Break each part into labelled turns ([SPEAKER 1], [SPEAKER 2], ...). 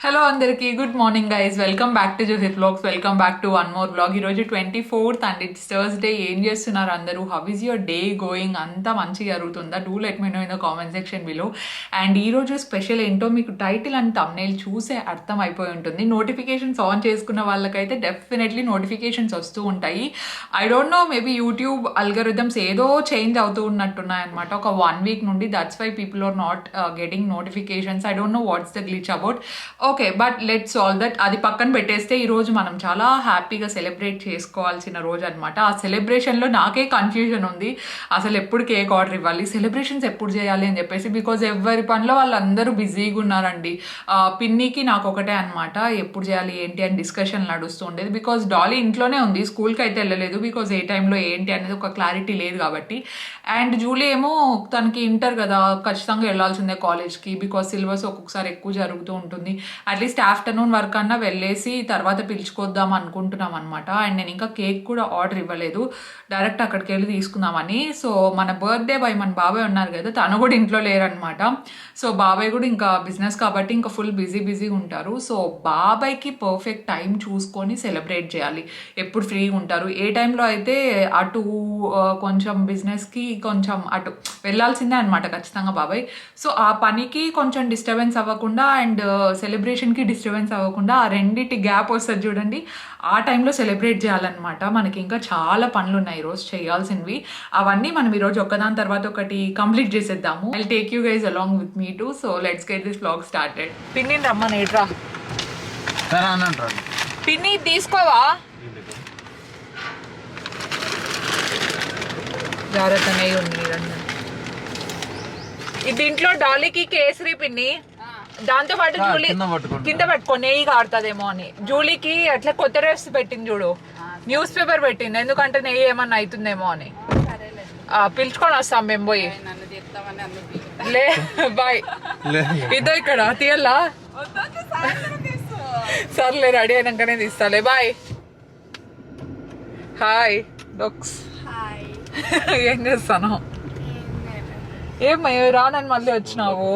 [SPEAKER 1] Hello అందరికీ good morning guys, welcome back to Johith vlogs. Welcome back to one more vlog. ఈరోజు 24th and it's Thursday. ఏం చేస్తున్నారు అందరూ? How is your day going? అంతా మంచిగా జరుగుతుందా? Do let me know in the comment section below. And ఈరోజు special ఏంటో మీకు టైటిల్ అండ్ థంబ్నెయిల్ చూసే అర్థం అయిపోయి ఉంటుంది. నోటిఫికేషన్స్ ఆన్ చేసుకున్న వాళ్ళకైతే డెఫినెట్లీ నోటిఫికేషన్స్ వస్తూ ఉంటాయి. I don't know, maybe YouTube algorithms ఏదో చేంజ్ అవుతూ ఉన్నట్టున్నాయన్నమాట ఒక 1 week నుండి. That's why people are not getting notifications. I don't know what's the glitch about. Okay, but let's all that. అది పక్కన పెట్టేస్తే ఈరోజు మనం చాలా హ్యాపీగా సెలబ్రేట్ చేసుకోవాల్సిన రోజు అనమాట. ఆ సెలబ్రేషన్లో నాకే కన్ఫ్యూజన్ ఉంది, అసలు ఎప్పుడు కేక్ ఆర్డర్ ఇవ్వాలి, సెలబ్రేషన్స్ ఎప్పుడు చేయాలి అని చెప్పేసి. బికాజ్ ఎవరి పనిలో వాళ్ళందరూ బిజీగా ఉన్నారండి. పిన్నికి నాకు ఒకటే అనమాట, ఎప్పుడు చేయాలి ఏంటి అని డిస్కషన్ నడుస్తూ ఉండేది. బికాజ్ డాలీ ఇంట్లోనే ఉంది, స్కూల్కి అయితే వెళ్ళలేదు. బికాజ్ ఏ టైంలో ఏంటి అనేది ఒక క్లారిటీ లేదు కాబట్టి. అండ్ జూలీ ఏమో తనకి ఇంటర్ కదా, ఖచ్చితంగా వెళ్ళాల్సిందే కాలేజ్కి. బికాజ్ సిలబస్ ఒక్కొక్కసారి ఎక్కువ జరుగుతూ ఉంటుంది. అట్లీస్ట్ ఆఫ్టర్నూన్ వర్క్ అన్నా వెళ్ళేసి తర్వాత పిలుచుకొద్దాం అనుకుంటున్నాం అనమాట. అండ్ నేను ఇంకా కేక్ కూడా ఆర్డర్ ఇవ్వలేదు, డైరెక్ట్ అక్కడికి వెళ్ళి తీసుకుందామని. సో మన బర్త్డే బాయ్, మన బాబాయ్ ఉన్నారు కదా, తను కూడా ఇంట్లో లేరనమాట. సో బాబాయ్ కూడా ఇంకా బిజినెస్ కాబట్టి ఇంకా ఫుల్ బిజీ ఉంటారు. సో బాబాయ్కి పర్ఫెక్ట్ టైం చూసుకొని సెలబ్రేట్ చేయాలి. ఎప్పుడు ఫ్రీగా ఉంటారు, ఏ టైంలో అయితే అటు కొంచెం బిజినెస్కి కొంచెం అటు వెళ్ళాల్సిందే అనమాట ఖచ్చితంగా బాబాయ్. సో ఆ పనికి కొంచెం డిస్టర్బెన్స్ అవ్వకుండా అండ్ సెలబ్రేషన్కి డిస్టర్బెన్స్ అవ్వకుండా ఆ రెండింటి గ్యాప్ వస్తుంది చూడండి, ఆ టైంలో సెలబ్రేట్ చేయాలన్నమాట. మనకి ఇంకా చాలా పనులు ఉన్నాయి ఈరోజు చేయాల్సినవి. అవన్నీ మనం ఈరోజు ఒకదాని తర్వాత ఒకటి కంప్లీట్ చేసేద్దాము. I take you guys along with me too. So let's get this vlog started. పిన్ని రమ్మా, నేట్రా పిన్ని తీసుకోవా, జాగ్రత్త నెయ్యి ఉంది. దీంట్లో డాలీకి కేసరి పిన్ని, దాంతో పాటు జూలీ కింద పట్టుకో, నెయ్యి కాడుతుందేమో అని. జూలీకి అట్లా కొత్త డ్రెస్ పెట్టింది చూడు, న్యూస్ పేపర్ పెట్టింది, ఎందుకంటే నెయ్యి ఏమన్నా అవుతుందేమో అని. పిలుచుకొని వస్తాం మేము పోయి. లే బాయ్, ఇదో ఇక్కడ తీయల్లా, సర్లే రెడీ అయినాకనే తీస్తాలే. బాయ్. హాయ్ డొక్స్, ఏం చేస్తాను? ఏమై రానని మళ్ళీ వచ్చినావు?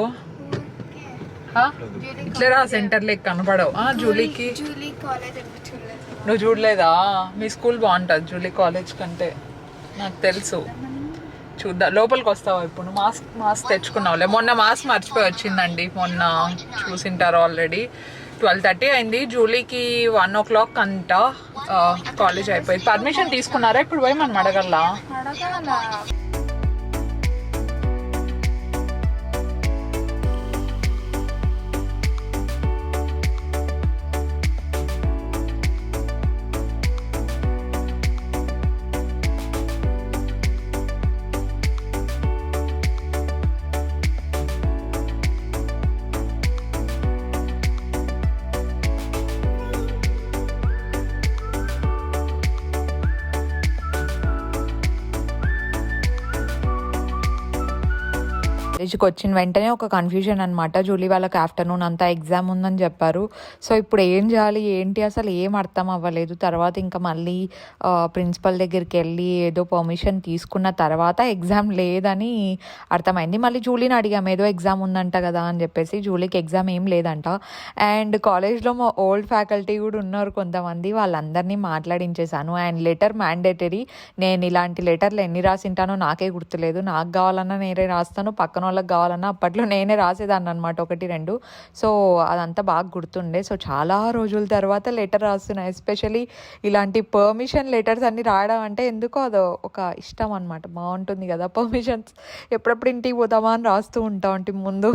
[SPEAKER 1] ఇట్లా రా, సెంటర్ లెక్క కనపడవు. జూలీకి నువ్వు చూడలేదా? మీ స్కూల్ బాగుంటుంది జూలీ కాలేజ్ కంటే, నాకు తెలుసు. చూద్దాం, లోపలికి వస్తావా ఇప్పుడు? మాస్క్ తెచ్చుకున్నావులే, మొన్న మాస్క్ మర్చిపోయి వచ్చిందండి. మొన్న చూసింటారు ఆల్రెడీ. 12:30 అయింది. జూలీకి 1 o'clock అంట కాలేజ్ అయిపోయింది. పర్మిషన్ తీసుకున్నారా ఇప్పుడు? పోయి మనం అడగల్లా. కాలేజ్కి వచ్చిన వెంటనే ఒక కన్ఫ్యూజన్ అనమాట. జూలీ వాళ్ళకి ఆఫ్టర్నూన్ అంతా ఎగ్జామ్ ఉందని చెప్పారు. సో ఇప్పుడు ఏం చేయాలి ఏంటి అసలు ఏం అర్థం అవ్వలేదు. తర్వాత ఇంకా మళ్ళీ ప్రిన్సిపల్ దగ్గరికి వెళ్ళి ఏదో పర్మిషన్ తీసుకున్న తర్వాత ఎగ్జామ్ లేదని అర్థమైంది. మళ్ళీ జూలీని అడిగాము, ఏదో ఎగ్జామ్ ఉందంట కదా అని చెప్పేసి. జూలీకి ఎగ్జామ్ ఏం లేదంట. అండ్ కాలేజ్లో మా ఓల్డ్ ఫ్యాకల్టీ కూడా ఉన్నారు కొంతమంది, వాళ్ళందరినీ మాట్లాడించేశాను. And letter mandatory. నేను ఇలాంటి లెటర్లు ఎన్ని రాసింటానో నాకే గుర్తులేదు. నాకు కావాలన్నా నేనే రాస్తాను, పక్కన వాళ్ళకి కావాలన్నా అప్పట్లో నేనే రాసేదాన్ని అనమాట, 1-2. సో అదంతా బాగా గుర్తుండే. సో చాలా రోజుల తర్వాత లెటర్ రాస్తున్నా. ఎస్పెషలీ ఇలాంటి పర్మిషన్ లెటర్స్ అన్ని రాయడం అంటే ఎందుకో అదో ఒక ఇష్టం అనమాట. బాగుంటుంది కదా పర్మిషన్స్. ఎప్పుడప్పుడు ఇంటికి పోతామా అని రాస్తూ ఉంటాం ఇంటి ముందు.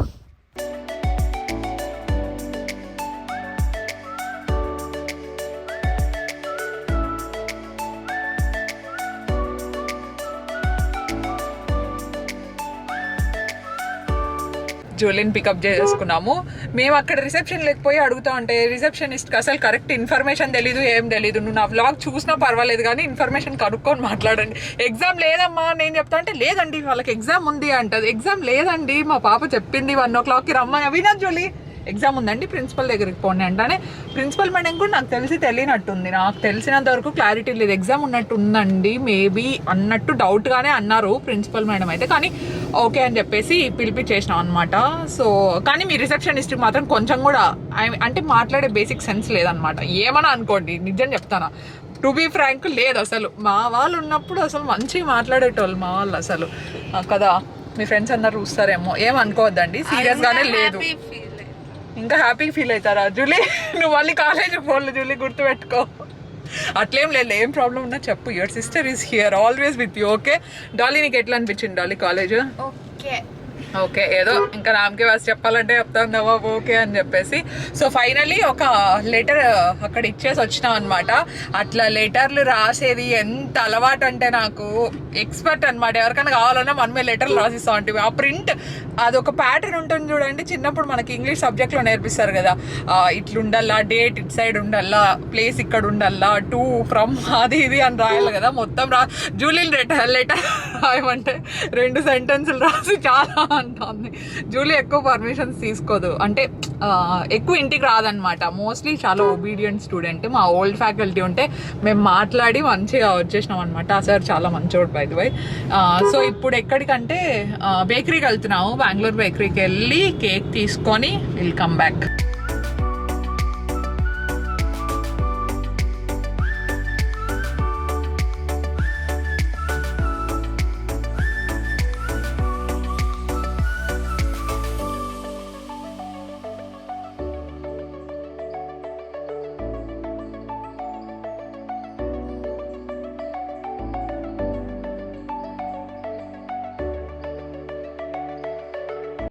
[SPEAKER 1] జూలీని పికప్ చేసుకున్నాము. మేము అక్కడ రిసెప్షన్ లేకపోయి అడుగుతా ఉంటే రిసెప్షనిస్ట్కి అసలు కరెక్ట్ ఇన్ఫర్మేషన్ తెలీదు, ఏం తెలీదు. నువ్వు నా వ్లాగ్ చూసినా పర్వాలేదు కానీ ఇన్ఫర్మేషన్ కనుక్కొని మాట్లాడండి. ఎగ్జామ్ లేదమ్మా నేను చెప్తా అంటే, లేదండి వాళ్ళకి ఎగ్జామ్ ఉంది అంటది. ఎగ్జామ్ లేదండి, మా పాప చెప్పింది 1 o'clockకి రమ్మని. వినా జూలీ, ఎగ్జామ్ ఉందండి ప్రిన్సిపల్ దగ్గరికి పోండి అంటానే ప్రిన్సిపల్ మేడం కూడా నాకు తెలియనట్టుంది, నాకు తెలిసినంత వరకు క్లారిటీ లేదు, ఎగ్జామ్ ఉన్నట్టు ఉందండి మేబీ అన్నట్టు డౌట్గానే అన్నారు ప్రిన్సిపల్ మేడం అయితే. కానీ ఓకే అని చెప్పేసి పిలిపించేసినాం అనమాట. సో కానీ మీ రిసెప్షనిస్ట్ మాత్రం కొంచెం కూడా అంటే మాట్లాడే బేసిక్ సెన్స్ లేదనమాట. ఏమన్నా అనుకోండి, నిజం చెప్తానా, టు బీ ఫ్రాంక్ లేదు అసలు. మా వాళ్ళు ఉన్నప్పుడు అసలు మంచిగా మాట్లాడేటోళ్ళు మా వాళ్ళు అసలు కదా. మీ ఫ్రెండ్స్ అందరు చూస్తారేమో, ఏమనుకోవద్దండి, సీరియస్ గానే లేదు. ఇంకా హ్యాపీగా ఫీల్ అవుతారా జూలీ? నువ్వు మళ్ళీ కాలేజ్ పోలు జూలీ, గుర్తుపెట్టుకో. అట్లేం లేదు, ఏం ప్రాబ్లం ఉన్నా చెప్పు. Your sister is here always with you. Okay Dolly, నీకు ఎట్లా అనిపించింది డాలీ కాలేజ్? ఓకే, ఏదో ఇంకా రామ్కి వాసి చెప్పాలంటే చెప్తాను బాబు ఓకే అని చెప్పేసి. సో ఫైనలీ ఒక లెటర్ అక్కడ ఇచ్చేసి వచ్చినాం అనమాట. అట్లా లెటర్లు రాసేది ఎంత అలవాటు అంటే నాకు ఎక్స్పర్ట్ అనమాట. ఎవరికైనా కావాలన్నా మనమే లెటర్లు రాసిస్తాం అంటే ఆ ప్రింట్ అదొక ప్యాటర్న్ ఉంటుంది చూడండి. చిన్నప్పుడు మనకి ఇంగ్లీష్ సబ్జెక్ట్లో నేర్పిస్తారు కదా, ఇట్లుండల్లా, డేట్ ఇట్ సైడ్ ఉండాలా, ప్లేస్ ఇక్కడ ఉండాలా, టు ఫ్రమ్ అది ఇది అని రాయాలి కదా. మొత్తం జూలీ లెటర్ రాయమంటే 2 సెంటెన్సులు రాసి చాలా అంటుంది. జూలీ ఎక్కువ పర్మిషన్స్ తీసుకోదు, అంటే ఎక్కువ ఇంటికి రాదనమాట. మోస్ట్లీ చాలా ఒబీడియంట్ స్టూడెంట్. మా ఓల్డ్ ఫ్యాకల్టీ ఉంటే మేము మాట్లాడి మంచిగా వచ్చేసినాం అనమాట. ఆ సార్ చాలా మంచోడు బై ది వై. సో ఇప్పుడు ఎక్కడికంటే బేకరీకి వెళ్తున్నాము, బెంగళూరు బేకరీకి వెళ్ళి కేక్ తీసుకొని విల్ కమ్ బ్యాక్.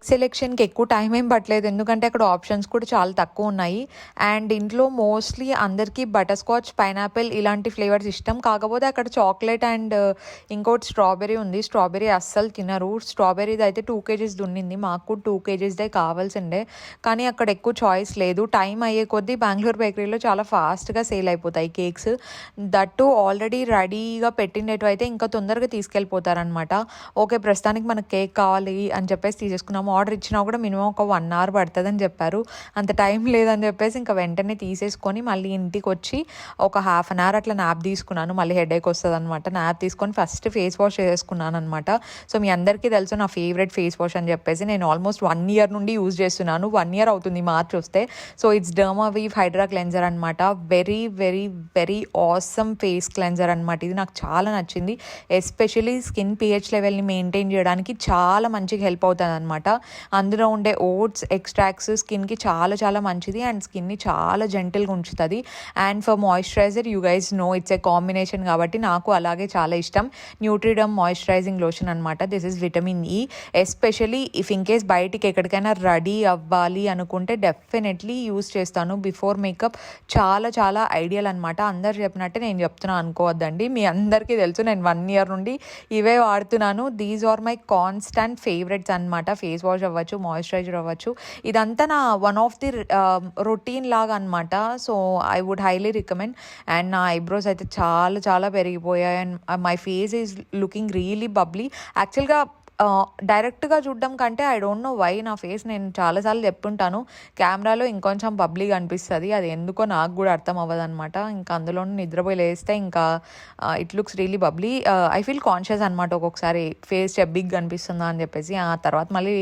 [SPEAKER 2] సెలెక్షన్కి ఎక్కువ టైం ఏం పట్టలేదు, ఎందుకంటే అక్కడ ఆప్షన్స్ కూడా చాలా తక్కువ ఉన్నాయి. అండ్ ఇంట్లో మోస్ట్లీ అందరికీ బటర్ స్కాచ్, పైనాపిల్ ఇలాంటి ఫ్లేవర్స్ ఇష్టం. కాకపోతే అక్కడ చాక్లెట్ అండ్ ఇంకోటి స్ట్రాబెరీ ఉంది. స్ట్రాబెరీ అస్సలు తినరు. స్ట్రాబెరీది అయితే 2 kgs ఉండింది, మాకు 2 kgsదే కావాల్సిండే. కానీ అక్కడ ఎక్కువ చాయిస్ లేదు. టైం అయ్యే కొద్దీ బెంగళూరు బేకరీలో చాలా ఫాస్ట్గా సేల్ అయిపోతాయి కేక్స్. దట్టు ఆల్రెడీ రెడీగా పెట్టినట్టు అయితే ఇంకా తొందరగా తీసుకెళ్ళిపోతారనమాట. ఓకే ప్రస్తుతానికి మనకు కేక్ కావాలి అని చెప్పేసి తీసేసుకున్నాము. ఆర్డర్ ఇచ్చినా కూడా మినిమం ఒక 1 hour పడుతుందని చెప్పారు. అంత టైం లేదని చెప్పేసి ఇంకా వెంటనే తీసేసుకొని మళ్ళీ ఇంటికి వచ్చి ఒక 1/2 hour అట్లా నాప్ తీసుకున్నాను. మళ్ళీ హెడేక్ వస్తుంది అనమాట. నాప్ తీసుకొని ఫస్ట్ ఫేస్ వాష్ చేసుకున్నాను అనమాట. సో మీ అందరికీ తెలుసు నా ఫేవరెట్ ఫేస్ వాష్ అని చెప్పేసి. నేను ఆల్మోస్ట్ 1 year నుండి యూజ్ చేస్తున్నాను. 1 year అవుతుంది మార్చ్ వస్తే. సో ఇట్స్ డర్మావీవ్ హైడ్రా క్లెన్జర్ అనమాట. Very very very awesome face cleanser అనమాట. ఇది నాకు చాలా నచ్చింది. ఎస్పెషలీ స్కిన్ పిహెచ్ లెవెల్ని మెయింటైన్ చేయడానికి చాలా మంచిగా హెల్ప్ అవుతుంది అనమాట. అందులో ఉండే ఓట్స్ ఎక్స్ట్రాక్ట్స్ స్కిన్కి చాలా చాలా మంచిది అండ్ స్కిన్ని చాలా జెంటిల్గా ఉంచుతుంది. And for moisturiser you guys know it's a combination కాబట్టి నాకు అలాగే చాలా ఇష్టం. న్యూట్రిడమ్ మాయిశ్చరైజింగ్ లోషన్ అనమాట. This is vitamin E. Especially if in case బయటికి ఎక్కడికైనా రెడీ అవ్వాలి అనుకుంటే డెఫినెట్లీ యూస్ చేస్తాను బిఫోర్ మేకప్. చాలా చాలా ఐడియల్ అనమాట. అందరు చెప్పినట్టే నేను చెప్తున్నా అనుకోవద్దండి. మీ అందరికీ తెలుసు నేను 1 year నుండి ఇవే వాడుతున్నాను. These are my constant favourites అనమాట. ఫేస్ వాష్ అవ్వచ్చు, మాయిశ్చరైజర్ అవ్వచ్చు, ఇదంతా నా వన్ ఆఫ్ ది రొటీన్ లాగా అనమాట. So I would highly recommend. And నా ఐబ్రోస్ అయితే చాలా చాలా పెరిగిపోయాయి and my face is looking really bubbly. యాక్చువల్గా డైరెక్ట్గా చూడడం కంటే ఐ డోంట్ నో వై నా ఫేస్, నేను చాలాసార్లు చెప్పుంటాను, కెమెరాలో ఇంకొంచెం బబ్లీగా అనిపిస్తుంది. అది ఎందుకో నాకు కూడా అర్థం అవ్వదు అనమాట. ఇంకా అందులో నిద్రపోయి లేస్తే ఇంకా it looks really bubbly. I feel conscious అనమాట ఒక్కొక్కసారి ఫేస్ చెబ్బిగ్గా అనిపిస్తుందా అని చెప్పేసి. ఆ తర్వాత మళ్ళీ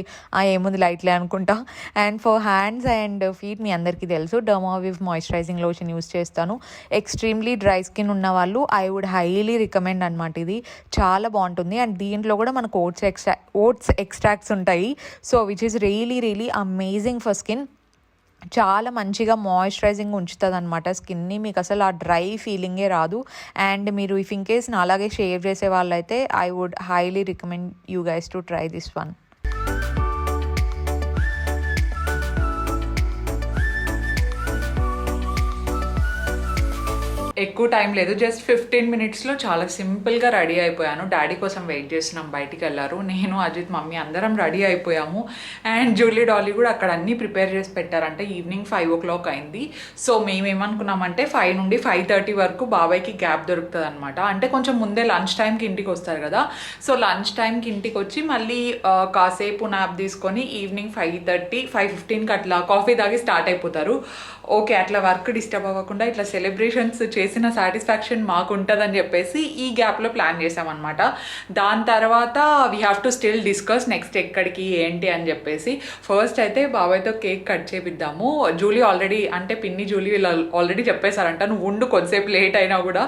[SPEAKER 2] ఏముంది లైట్లే అనుకుంటా. And for hands and feet మీ అందరికీ తెలుసు డర్మావివ్ మాయిశ్చరైజింగ్ లోషన్ యూస్ చేస్తాను. ఎక్స్ట్రీమ్లీ డ్రై స్కిన్ ఉన్న వాళ్ళు ఐ వుడ్ హైలీ రికమెండ్ అనమాట. ఇది చాలా బాగుంటుంది. అండ్ దీంట్లో కూడా మనకు ఓట్స్ ఎక్స్ట్రాక్ట్స్ ఉంటాయి. So which is really really amazing for skin. చాలా మంచిగా మాయిశ్చరైజింగ్ ఉంచుతుంది అనమాట స్కిన్ని. మీకు అసలు ఆ డ్రై ఫీలింగే రాదు. అండ్ మీరు ఇఫ్ ఇన్ కేస్ నా అలాగే షేవ్ చేసే వాళ్ళైతే I would highly recommend you guys to try this one.
[SPEAKER 1] ఎక్కువ టైం లేదు, జస్ట్ 15 మినిట్స్లో చాలా సింపుల్గా రెడీ అయిపోయాను. డాడీ కోసం వెయిట్ చేస్తున్నాం, బయటికి వెళ్ళారు. నేను అజిత్ మమ్మీ అందరం రెడీ అయిపోయాము. అండ్ జూలీ డాలీ కూడా అక్కడ అన్నీ ప్రిపేర్ చేసి పెట్టారంటే ఈవినింగ్ 5 o'clock అయింది. సో మేమేమనుకున్నామంటే 5 నుండి 5:30 వరకు బాబాయ్కి గ్యాప్ దొరుకుతుంది అనమాట. అంటే కొంచెం ముందే లంచ్ టైంకి ఇంటికి వస్తారు కదా, సో లంచ్ టైంకి ఇంటికి వచ్చి మళ్ళీ కాసేపు నాప్ తీసుకొని ఈవినింగ్ 5:30 5:15కి అట్లా కాఫీ తాగి స్టార్ట్ అయిపోతారు. ఓకే, అట్లా వర్క్ డిస్టర్బ్ అవ్వకుండా ఇట్లా సెలబ్రేషన్స్ చేసిన సాటిస్ఫాక్షన్ మాకు ఉంటుందని చెప్పేసి ఈ గ్యాప్లో ప్లాన్ చేసామన్నమాట. దాని తర్వాత we have to still discuss next ఎక్కడికి ఏంటి అని చెప్పేసి. ఫస్ట్ అయితే బాబాయ్తో కేక్ కట్ చేపిద్దాము. జూలీ ఆల్రెడీ అంటే పిన్ని జూలీ వీళ్ళు ఆల్రెడీ చెప్పేశారంట, నువ్వు ఉండు కొద్దిసేపు లేట్ అయినా కూడా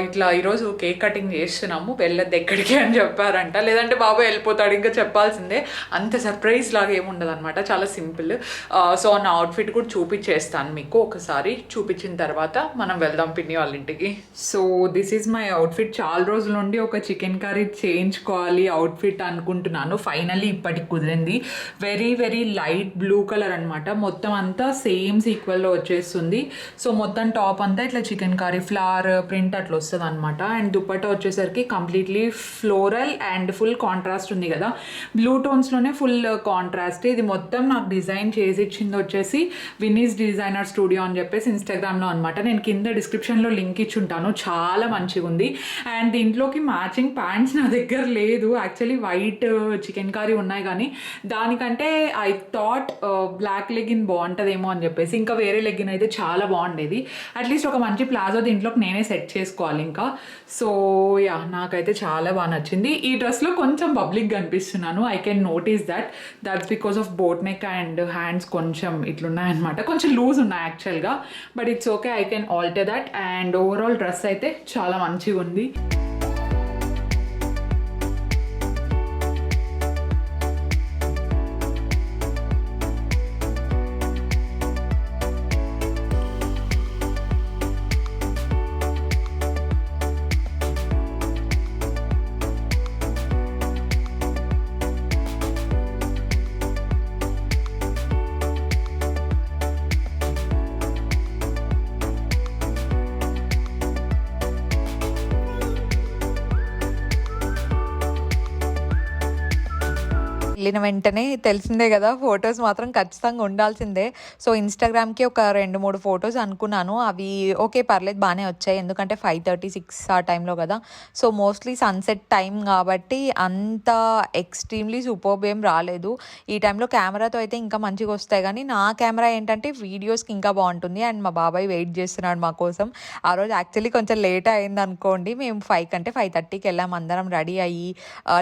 [SPEAKER 1] ఇట్లా ఈరోజు కేక్ కటింగ్ చేస్తున్నాము, వెళ్ళొద్దు ఎక్కడికి అని చెప్పారంట. లేదంటే బాబాయ్ వెళ్ళిపోతాడు, ఇంకా చెప్పాల్సిందే. అంత సర్ప్రైజ్ లాగా ఏముండదు అనమాట, చాలా సింపుల్. సో నా అవుట్ఫిట్ కూడా చూపించేస్తాను మీకు. ఒకసారి చూపించిన తర్వాత మనం వెళ్దాం పిన్ని వాళ్ళ ఇంటికి. So this is my outfit. చాలా రోజుల నుండి ఒక చికెన్ కర్రీ చేయించుకోవాలి అవుట్ఫిట్ అనుకుంటున్నాను. ఫైనల్లీ ఇప్పటికి కుదిరింది. Very very light blue colour అనమాట, మొత్తం అంతా సేమ్ సీక్వెల్లో వచ్చేస్తుంది. సో మొత్తం టాప్ అంతా ఇట్లా చికెన్ కర్రీ ఫ్లవర్ ప్రింట్ అట్లా వస్తుంది అనమాట. అండ్ దుపట్టా వచ్చేసరికి completely floral and full contrast ఉంది కదా, బ్లూ టోన్స్లోనే ఫుల్ కాంట్రాస్ట్. ఇది మొత్తం నాకు డిజైన్ చేసి ఇచ్చింది వచ్చేసి వినీస్ డిజైనర్ స్టూడియో అని చెప్పేసి ఇన్స్టాగ్రామ్లో అనమాట. నేను కింద డిస్క్రిప్షన్లో లింక్ ఇచ్చుంటాను, చాలా మంచిగా ఉంది. అండ్ దీంట్లోకి మ్యాచింగ్ ప్యాంట్స్ నా దగ్గర లేదు. యాక్చువల్లీ వైట్ చికెన్ కర్రీ ఉన్నాయి, కానీ దానికంటే ఐ థాట్ బ్లాక్ లెగిన్ బాగుంటుందేమో అని చెప్పేసి. ఇంకా వేరే లెగిన్ అయితే చాలా బాగుండేది. అట్లీస్ట్ ఒక మంచి ప్లాజో దీంట్లోకి నేనే సెట్ చేసుకోవాలి ఇంకా. సో యా, నాకైతే చాలా బాగా నచ్చింది. ఈ డ్రెస్లో కొంచెం పబ్లిక్గా అనిపిస్తున్నాను. I can notice that's because of boat neck and hands కొంచెం ఇట్లున్నాయన్నమాట, కొంచెం లూజ్ ఉన్నాయి యాక్చువల్గా. But it's okay, I can alter that. And overall dress అయితే చాలా మంచిగా ఉంది.
[SPEAKER 2] వెళ్ళిన వెంటనే తెలిసిందే కదా, ఫొటోస్ మాత్రం ఖచ్చితంగా ఉండాల్సిందే. సో ఇన్స్టాగ్రామ్కి ఒక 2-3 ఫొటోస్ అనుకున్నాను. అవి ఓకే పర్లేదు బాగానే వచ్చాయి, ఎందుకంటే 5:36 ఆ టైంలో కదా. సో మోస్ట్లీ సన్సెట్ టైం కాబట్టి అంత ఎక్స్ట్రీమ్లీ సూపర్బ్ ఏం రాలేదు. ఈ టైంలో కెమెరాతో అయితే ఇంకా మంచిగా వస్తాయి, కానీ నా కెమెరా ఏంటంటే వీడియోస్కి ఇంకా బాగుంటుంది. అండ్ మా బాబాయ్ వెయిట్ చేస్తున్నాడు మా కోసం. ఆ రోజు యాక్చువల్లీ కొంచెం లేట్ అయింది అనుకోండి. మేము 5 కంటే 5:30కి వెళ్ళాము, అందరం రెడీ అయ్యి.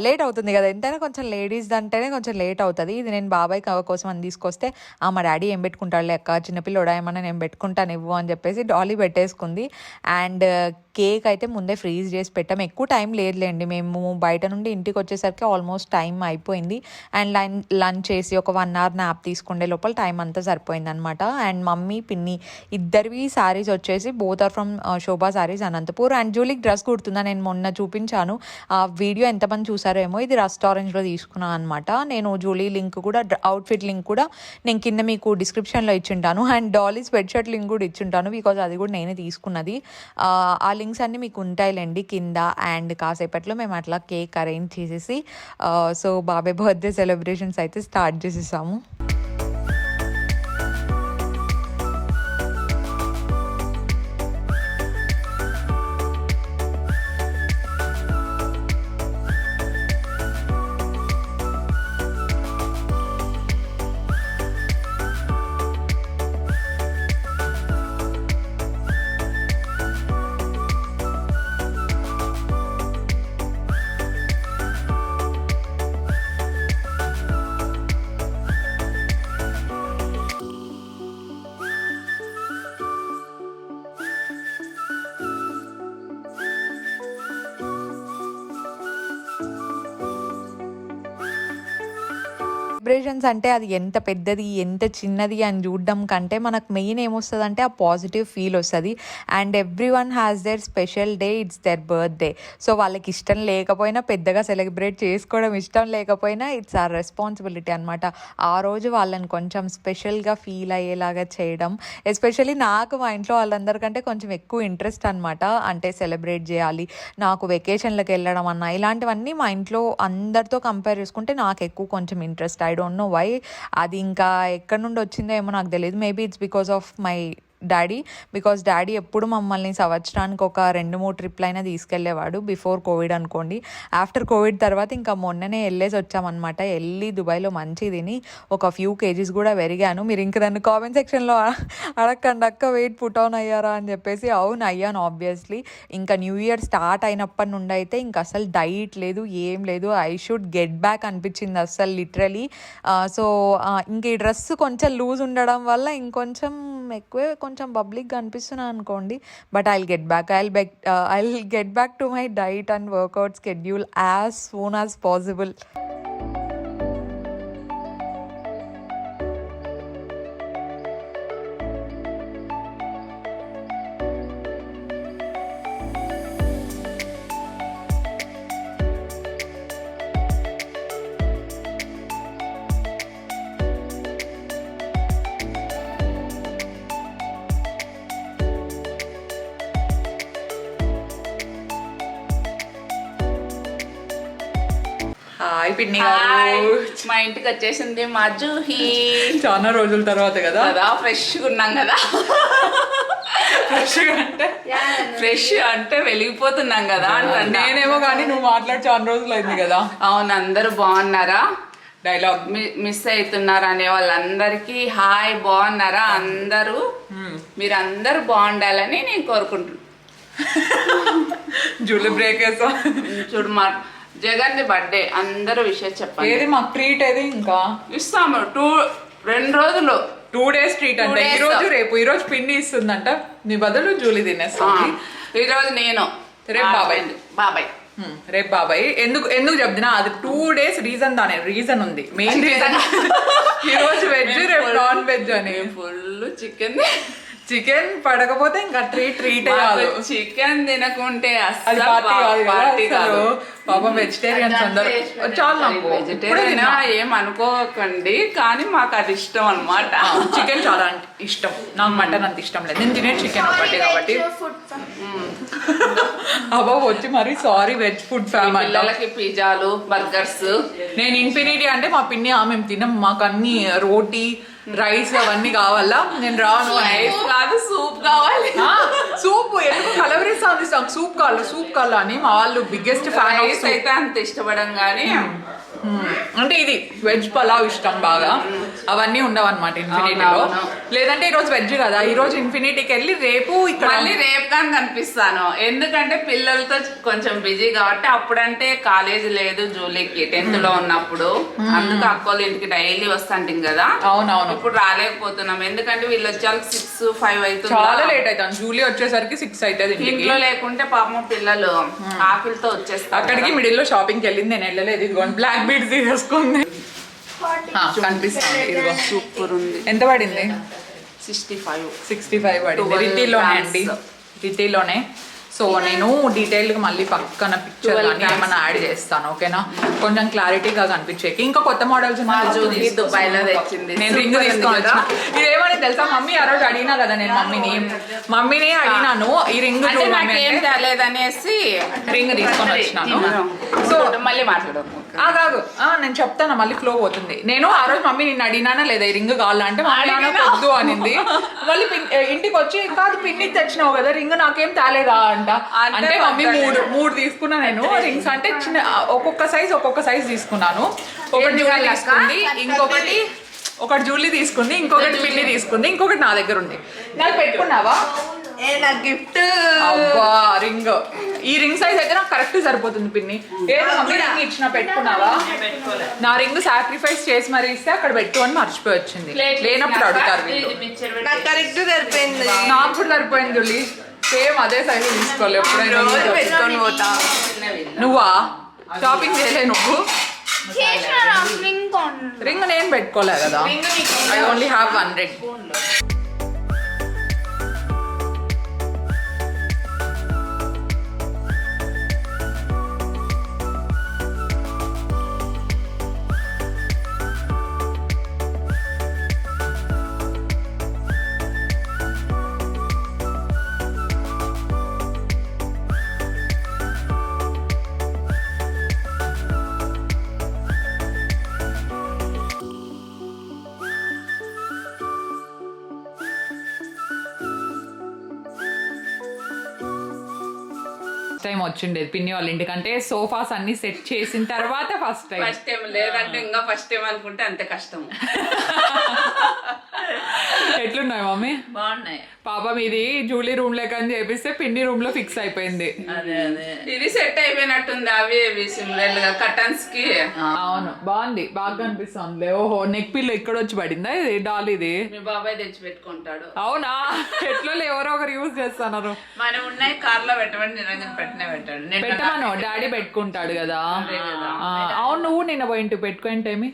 [SPEAKER 2] లేట్ అవుతుంది కదా, ఎంతైనా కొంచెం లేడీస్ అంటేనే కొంచెం లేట్ అవుతుంది. ఇది నేను బాబాయ్ కోసం అని తీసుకొస్తే మా డాడీ ఏం పెట్టుకుంటాడు లెక్క, చిన్నపిల్లడా ఏమన్నా నేను పెట్టుకుంటాను ఇవ్వు అని చెప్పేసి డాలీ పెట్టేసుకుంది. అండ్ కేక్ అయితే ముందే ఫ్రీజ్ చేసి పెట్టాము, ఎక్కువ టైం లేదులేండి. మేము బయట నుండి ఇంటికి వచ్చేసరికి ఆల్మోస్ట్ టైం అయిపోయింది. అండ్ లంచ్ చేసి ఒక 1 hour నాప్ తీసుకుండే లోపల టైం అంతా సరిపోయింది అనమాట. అండ్ మమ్మీ పిన్ని ఇద్దరివి శారీస్ వచ్చేసి both are from Shobha saris Anantapur. And జూలీకి డ్రెస్ కుడుతుందా, నేను మొన్న చూపించాను ఆ వీడియో, ఎంతమంది చూసారో ఏమో. ఇది రెస్టారెంట్లో తీసుకున్నాను అనమాట. నేను జూలీ లింక్ కూడా, అవుట్ఫిట్ లింక్ కూడా నేను కింద మీకు డిస్క్రిప్షన్లో ఇచ్చుంటాను. And Dolly sweatshirt link కూడా ఇచ్చుంటాను, బికాజ్ అది కూడా నేనే తీసుకున్నది. ఆ లింక్స్ అన్నీ మీకు ఉంటాయిలేండి కింద. అండ్ కాసేపట్లో మేము అట్లా కేక్ అరేంజ్ చేసేసి సో బాబాయ్ బర్త్డే సెలబ్రేషన్స్ అయితే స్టార్ట్ చేసేసాము. సెలబ్రేషన్స్ అంటే అది ఎంత పెద్దది ఎంత చిన్నది అని చూడడం కంటే మనకు మెయిన్ ఏమొస్తుంది అంటే ఆ పాజిటివ్ ఫీల్ వస్తుంది. And everyone has their special day, it's their birthday. So వాళ్ళకి ఇష్టం లేకపోయినా, పెద్దగా సెలబ్రేట్ చేసుకోవడం ఇష్టం లేకపోయినా, ఇట్స్ ఆర్ రెస్పాన్సిబిలిటీ అనమాట. ఆ రోజు వాళ్ళని కొంచెం స్పెషల్గా ఫీల్ అయ్యేలాగా చేయడం. ఎస్పెషల్లీ నాకు మా ఇంట్లో వాళ్ళందరికంటే కొంచెం ఎక్కువ ఇంట్రెస్ట్ అనమాట. అంటే సెలబ్రేట్ చేయాలి, నాకు వెకేషన్లకు వెళ్ళడం అన్న ఇలాంటివన్నీ మా ఇంట్లో అందరితో కంపేర్ చేసుకుంటే నాకు ఎక్కువ కొంచెం interest. I don't know why. అది ఇంకా ఎక్కడి నుండి వచ్చిందో ఏమో నాకు తెలియదు. Maybe it's because of my daddy. Because daddy ఎప్పుడు మమ్మల్ని సంవత్సరానికి ఒక 2-3 ట్రిప్లు అయినా తీసుకెళ్లేవాడు. బిఫోర్ కోవిడ్ అనుకోండి. ఆఫ్టర్ కోవిడ్ తర్వాత ఇంకా మొన్ననే వెళ్ళేసి వచ్చామన్నమాట. వెళ్ళి దుబాయ్లో మంచి తిని ఒక ఫ్యూ కేజీస్ కూడా పెరిగాను. మీరు ఇంక నన్ను కామెంట్ సెక్షన్లో అడగండి, అక్క వెయిట్ పుట్ ఆన్ అయ్యారా అని చెప్పేసి. అవును, అయ్యాను ఆబ్వియస్లీ. ఇంకా న్యూ ఇయర్ స్టార్ట్ అయినప్పటి నుండి అయితే ఇంకా అసలు డైట్ లేదు, ఏం లేదు. ఐ షుడ్ గెట్ బ్యాక్ అనిపించింది అస్సలు లిటరలీ. సో ఇంక ఈ డ్రెస్ కొంచెం లూజ్ ఉండడం వల్ల ఇంకొంచెం ఎక్కువే కొంచెం పబ్లిక్గా అనిపిస్తున్నా అనుకోండి. But I'll get back to my diet and workout schedule as soon as possible.
[SPEAKER 1] Hi పిన్ని గారు,
[SPEAKER 3] మా ఇంటికి వచ్చేసింది మా జూహి.
[SPEAKER 1] చాలా రోజుల తర్వాత కదా.
[SPEAKER 3] ఫ్రెష్గా ఉన్నాం కదా. ఫ్రెష్ అంటే వెలిగిపోతున్నాం కదా.
[SPEAKER 1] నేనేమో కానీ నువ్వు మాట్లాడి చాలా రోజులు అయింది కదా.
[SPEAKER 3] అవును, అందరూ బాగున్నారా?
[SPEAKER 1] డైలాగ్
[SPEAKER 3] మిస్ అవుతున్నారు అనే వాళ్ళందరికీ హాయ్, బాగున్నారా అందరూ? మీరందరూ బాగుండాలని నేను కోరుకుంటున్నాను.
[SPEAKER 1] జూలీ బ్రేక్ వేసా
[SPEAKER 3] చూడు, మా జగన్ ది బర్త్డే, అందరూ విషయం చెప్పండి.
[SPEAKER 1] ఏది మాకు ట్రీట్ ఏది? ఇంకా
[SPEAKER 3] ఇస్తాము 2 రోజులు
[SPEAKER 1] 2 days ట్రీట్ అంటే ఈ రోజు రేపు. ఈ రోజు పిండి ఇస్తుందంట, నీ బదులు జూలీ తినేస్తుంది.
[SPEAKER 3] ఈ రోజు నేను,
[SPEAKER 1] రేపు
[SPEAKER 3] బాబాయ్
[SPEAKER 1] రేపు బాబాయ్. ఎందుకు చెప్తున్నా, అది 2 days రీజన్ ఉంది. మెయిన్ రీజన్ ఈ రోజు వెజ్, రేపు నాన్ వెజ్ అని.
[SPEAKER 3] ఫుల్
[SPEAKER 1] చికెన్ పడకపోతే ఇంకా ట్రీట్ కాదు.
[SPEAKER 3] చికెన్ తినకుంటే
[SPEAKER 1] అది పార్టీ కాదు. పాపం వెజిటేరియన్స్ అందరూ చాలా
[SPEAKER 3] వెజిటేరియన్ ఏం అనుకోకండి, కానీ మాకు అది ఇష్టం అన్నమాట.
[SPEAKER 1] చికెన్ చాలా ఇష్టం. నాకు మటన్ అంత ఇష్టం లేదు. నేను తినే చికెన్ ఒకటి కాబట్టి. అబ్బా వచ్చి మరి సారీ, వెజ్ ఫుడ్ ఫ్యామిలీ.
[SPEAKER 3] పిల్లలకి పిజ్జాలు, బర్గర్స్.
[SPEAKER 1] నేను ఇన్ఫినిటీ అంటే మా పిన్ని మేము తినం. మాకు అన్ని రోటీ, రైస్ అవన్నీ కావాలా. నేను రాను.
[SPEAKER 3] రైస్ కాదు, సూప్ కావాలి.
[SPEAKER 1] సూప్ ఎందుకు కలవరిస్తాను, సూప్ కావాలా అని మా వాళ్ళు బిగ్గెస్ట్ ఫ్యాన్.
[SPEAKER 3] రైస్ అయితే అంత ఇష్టపడం కానీ
[SPEAKER 1] అంటే ఇది వెజ్ పలావ్ ఇష్టం బాగా. అవన్నీ ఉండవు అనమాట ఇన్ఫినిటీలో. లేదంటే ఈ రోజు వెజ్ కదా, ఈ రోజు ఇన్ఫినిటీకి వెళ్ళి రేపు ఇక్కడ
[SPEAKER 3] మళ్ళీ రేపు కానీ కనిపిస్తాను. ఎందుకంటే పిల్లలతో కొంచెం బిజీ కాబట్టి. అప్పుడంటే కాలేజ్ లేదు జూలీకి, 10th లో ఉన్నప్పుడు. అందుకు అక్కోళ్ళ ఇంటికి డైలీ వస్తాంటాం కదా.
[SPEAKER 1] అవునవును.
[SPEAKER 3] ఇప్పుడు రాలేకపోతున్నాం ఎందుకంటే వీళ్ళు వచ్చాక 6-5 అవుతుంది.
[SPEAKER 1] చాలా లేట్ అవుతాను. జూలీ వచ్చేసరికి 6 అవుతుంది.
[SPEAKER 3] ఇంట్లో లేకుంటే పాపం పిల్లలు ఆకలితో వచ్చేస్తారు.
[SPEAKER 1] అక్కడికి మిడిల్ లో షాపింగ్కి వెళ్ళింది, నేను వెళ్ళలేదు. ఇదిగోండి బ్లాక్ బీడ్స్ తీసుకుంది, కనిపిస్తుంది. ఇదిగో
[SPEAKER 3] సూపర్ ఉంది.
[SPEAKER 1] ఎంత పడింది?
[SPEAKER 3] 65
[SPEAKER 1] పడింది. రిటీలోనే అండి, రిటీలోనే. సో నేను డీటెయిల్గా మళ్ళీ పక్కన పిక్చర్ కానీ ఏమైనా యాడ్ చేస్తాను, ఓకేనా? కొంచెం క్లారిటీగా కనిపించేకి. ఇంకా కొత్త మోడల్స్
[SPEAKER 3] దుబాయ్ లో తెచ్చింది.
[SPEAKER 1] నేను రింగ్ తీసుకొని వచ్చిన. ఇదేమని తెలుసా మమ్మీ, ఆ రోజు అడిగినా కదా నేను మమ్మీని అడిగినాను ఈ రింగ్
[SPEAKER 3] ఏం తేలేదనేసి
[SPEAKER 1] రింగ్ తీసుకొని వచ్చినాను.
[SPEAKER 3] సో మళ్ళీ మాట్లాడము
[SPEAKER 1] కాదు, నేను చెప్తాను, మళ్ళీ ఫ్లో పోతుంది. నేను ఆ రోజు మమ్మీ నిన్ను అడిగినానా లేదా ఈ రింగ్ కావాలంటే మమ్మీ వద్దు అనింది. మళ్ళీ ఇంటికి వచ్చి కాదు పిన్ని తెచ్చినావు కదా రింగ్, నాకేం తేలేదా అంట. అంటే మమ్మీ మూడు తీసుకున్నా నేను రింగ్స్. అంటే చిన్న ఒక్కొక్క సైజ్ తీసుకున్నాను. ఒకటి జూలీ తీసుకుంది, ఒకటి జూలీ తీసుకుంది, ఇంకొకటి పిన్ని తీసుకుంది, ఇంకొకటి నా దగ్గర ఉంది. నాకు పెట్టుకున్నావా
[SPEAKER 3] గిఫ్ట్?
[SPEAKER 1] అబ్బా రింగ్, ఈ రింగ్ సైజ్ అయితే నాకు కరెక్ట్ సరిపోతుంది పిన్ని. ఏదో మమ్మీ రింగ్ ఇచ్చిన పెట్టుకున్నావా? నా రింగ్ సాక్రిఫైస్ చేసి మరి ఇస్తే అక్కడ పెట్టు అని మర్చిపోయి వచ్చింది. లేనప్పుడు అడుగుతారు.
[SPEAKER 3] కరెక్ట్ సరిపోయింది,
[SPEAKER 1] నాకు కూడా సరిపోయింది జూలీ. సేమ్ అదే సైజ్ తీసుకోవాలి. ఎప్పుడైనా
[SPEAKER 3] పెట్టుకొని పోతా.
[SPEAKER 1] నువ్వా షాపింగ్ చేయలే నువ్వు? రింగ్ నేను పెట్టుకోలే కదా, ఐ ఓన్లీ హ్యావ్ 100. టైం వచ్చిండేది పిన్ని వాళ్ళ ఇంటికంటే సోఫాస్ అన్ని సెట్ చేసిన తర్వాత ఫస్ట్ టైం.
[SPEAKER 3] లేదంటే ఇంకా ఫస్ట్ టైం అనుకుంటే అంతే కష్టం.
[SPEAKER 1] ఎట్లున్నాయి మమ్మీ?
[SPEAKER 3] బాగున్నాయి.
[SPEAKER 1] పాపం ఇది జూలీ రూమ్ లెక్క అని చేపిస్తే పిన్ని రూమ్ లో ఫిక్స్ అయిపోయింది.
[SPEAKER 3] ఇది సెట్ అయిపోయినట్టుంది. అవి సిమిలర్ గా కర్టన్స్ కి.
[SPEAKER 1] అవును బాగుంది, బాగా అనిపిస్తుంది. ఓహో నెక్ పిల్లో ఇక్కడ వచ్చి పడిందా ఇది డాల్? ఇది
[SPEAKER 3] మీ బాబాయ్ తెచ్చి పెట్టుకుంటాడు.
[SPEAKER 1] అవునా? ఎట్లా ఎవరో ఒకరు యూజ్ చేస్తున్నారు.
[SPEAKER 3] మనం ఉన్నాయి కార్ లో పెట్టమని నిరంజన్ పెట్టినే పెట్టాడు.
[SPEAKER 1] పెట్టమను డాడీ పెట్టుకుంటాడు కదా. అవును నువ్వు నిన్న పోయింటి పెట్టుకుంటేమి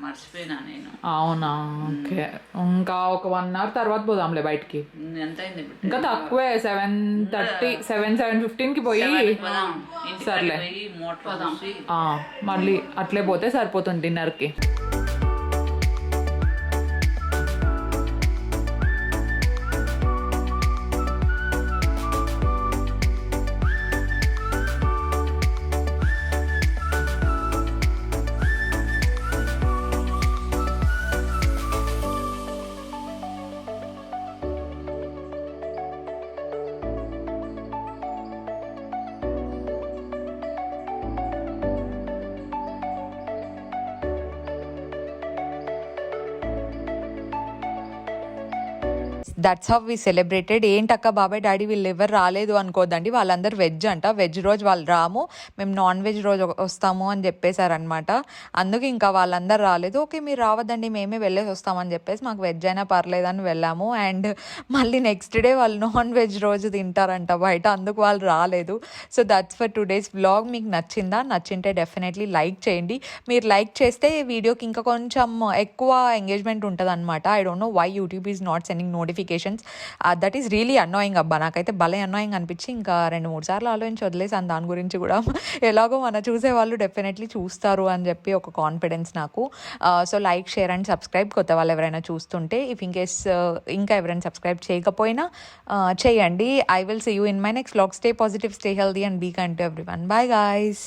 [SPEAKER 3] మర్చిపోయినా నేను.
[SPEAKER 1] అవునా? ఓకే, ఇంకా ఒక 1 hour తర్వాత పోదాంలే బయటికి.
[SPEAKER 3] ఎంత అయింది?
[SPEAKER 1] ఇంకా తక్కువే, 7:30 7:15 కి పోయి సర్లే మళ్ళీ అట్లే పోతే సరిపోతుంది డిన్నర్కి.
[SPEAKER 2] That's how we celebrated. ఏంటక్క బాబాయ్ డాడీ వీళ్ళు ఎవరు రాలేదు అనుకోద్దండి, వాళ్ళందరూ వెజ్ అంట. వెజ్ రోజు వాళ్ళు రాము, మేము నాన్ వెజ్ రోజు వస్తాము అని చెప్పేశారనమాట. అందుకే ఇంకా వాళ్ళందరూ రాలేదు. ఓకే మీరు రావద్దండి మేమే వెళ్ళేసి వస్తామని చెప్పేసి మాకు వెజ్ అయినా పర్లేదని వెళ్ళాము. అండ్ మళ్ళీ నెక్స్ట్ డే వాళ్ళు నాన్ వెజ్ రోజు తింటారంట బయట, అందుకు వాళ్ళు రాలేదు. So that's for today's vlog. మీకు నచ్చిందా? నచ్చింటే డెఫినెట్లీ లైక్ చేయండి. మీరు లైక్ చేస్తే వీడియోకి ఇంకా కొంచెం ఎక్కువ ఎంగేజ్మెంట్ ఉంటుంది అనమాట. I don't know why YouTube is not sending notifications. That is really annoying అబ్బా, నాకైతే భలే అన్నాయింగ్ అనిపించి ఇంకా 2-3 సార్లు ఆలోచించి వదిలేసాను దాని గురించి కూడా. ఎలాగో మన చూసే వాళ్ళు డెఫినెట్లీ చూస్తారు అని చెప్పి ఒక కాన్ఫిడెన్స్ నాకు. So like, share and subscribe కొత్త వాళ్ళు ఎవరైనా చూస్తుంటే. ఇఫ్ ఇన్ కేస్ ఇంకా ఎవరైనా సబ్స్క్రైబ్ చేయకపోయినా చేయండి. I will see you in my next vlog. Stay positive, stay healthy and be kind to everyone. Bye guys.